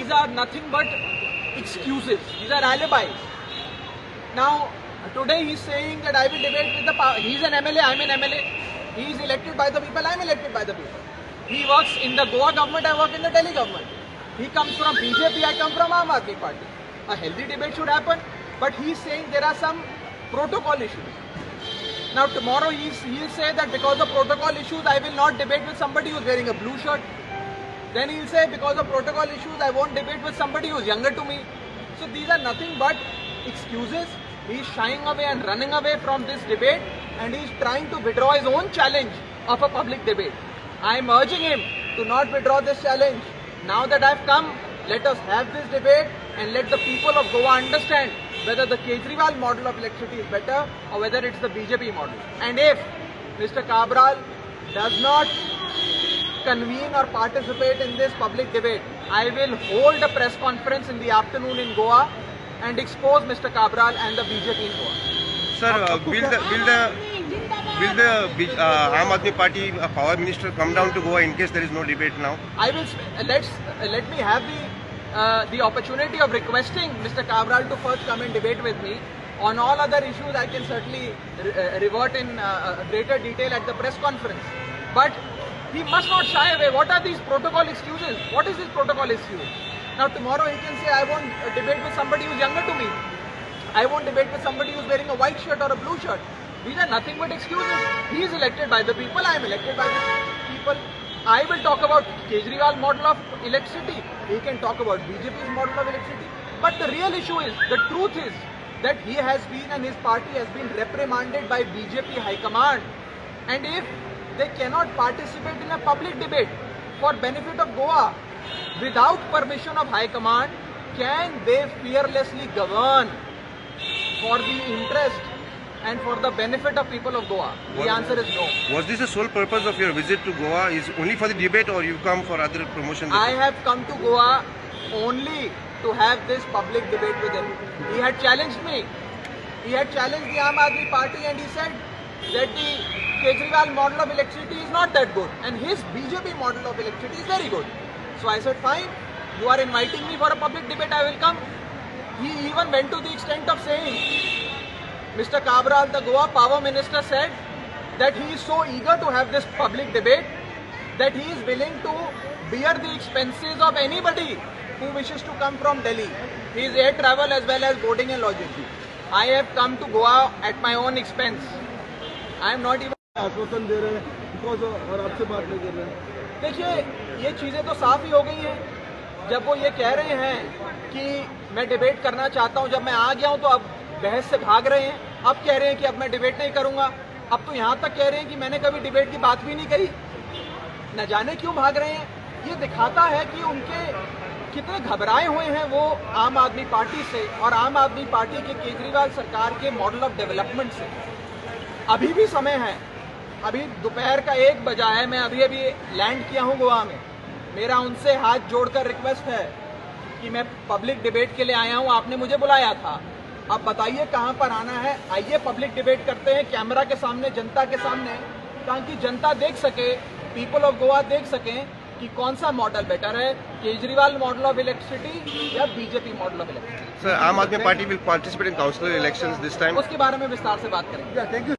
these are nothing but excuses. These are alibis. Now, today he's saying that I will debate with the power. He's an MLA, I'm an MLA. He is elected by the people, I'm elected by the people. He works in the Goa government, I work in the Delhi government. He comes from BJP, I come from Aam Aadmi Party. A healthy debate should happen, but he's saying there are some protocol issues. Now tomorrow he'll say that because of protocol issues I will not debate with somebody who's wearing a blue shirt. Then he'll say because of protocol issues I won't debate with somebody who's younger to me. So these are nothing but excuses. He's shying away and running away from this debate, and he's trying to withdraw his own challenge of a public debate. I am urging him to not withdraw this challenge. Now that I've come, let us have this debate and let the people of Goa understand whether the Kejriwal model of electricity is better or whether it's the BJP model. And if Mr. Cabral does not convene or participate in this public debate, I will hold a press conference in the afternoon in Goa and expose Mr. Cabral and the BJP in Goa. Sir, will the Aam Aadmi Party power minister come down to Goa in case there is no debate now? I will. Let me have the opportunity of requesting Mr. Cabral to first come and debate with me. On all other issues, I can certainly revert in greater detail at the press conference. But he must not shy away. What are these protocol excuses? What is this protocol excuse? Now tomorrow he can say, I won't debate with somebody who's younger to me. I won't debate with somebody who's wearing a white shirt or a blue shirt. These are nothing but excuses. He is elected by the people, I am elected by the people. I will talk about Kejriwal model of electricity. He can talk about BJP's model of electricity. But the real issue is, the truth is that he has been and his party has been reprimanded by BJP High Command. And if they cannot participate in a public debate for benefit of Goa without permission of High Command, can they fearlessly govern for the interest and for the benefit of people of Goa? The answer is no. Was this the sole purpose of your visit to Goa? Is only for the debate, or you come for other promotions? I have come to Goa only to have this public debate with him. He had challenged me. He had challenged the Aam Aadmi Party, and he said that the Kejriwal model of electricity is not that good and his BJP model of electricity is very good. So I said, fine, you are inviting me for a public debate, I will come. He even went to the extent of saying, Mr. Cabral, the Goa Power Minister, said that he is so eager to have this public debate that he is willing to bear the expenses of anybody who wishes to come from Delhi. His air travel as well as boarding and lodging. I have come to Goa at my own expense. I am not even... आश्वासन दे रहे हैं because और आपसे बात नहीं कर रहे हैं। देखिए, ये चीज़ें तो साफ ही हो गई हैं। जब वो ये कह रहे हैं कि मैं डिबेट करना चाहता हूं, जब मैं आ गया हूं तो अब बहस से भाग रहे हैं। अब कह रहे हैं कि अब मैं डिबेट नहीं करूंगा। अब तो यहां तक कह रहे हैं कि मैंने कभी डिबेट की बात भी नहीं करी। न जाने क्यों भाग रहे हैं। ये दिखाता है कि उनके कितने घबराए हुए हैं वो आम आदमी पार्टी से और आम आदमी पार्टी के केजरीवाल सरकार के मॉडल ऑफ डेवलपमेंट से। अभी भी समय है, अभी दोपहर का 1 बजा है, मैं अभी लैंड किया हूं गोवा में। मेरा उनसे हाथ जोड़कर रिक्वेस्ट है कि मैं पब्लिक डिबेट के लिए आया हूं, आपने मुझे बुलाया था। अब बताइए कहां पर आना है, आइए पब्लिक डिबेट करते हैं कैमरा के सामने, जनता के सामने, ताकि जनता देख सके, पीपल ऑफ गोवा देख सकें कि कौन सा मॉडल बेटर है, केजरीवाल मॉडल ऑफ इलेक्ट्रिसिटी या BJP model of electricity. Sir, Aam Aadmi Party will participate in councillor elections this time. उसके बारे में विस्तार से बात करेंगे। Thank you.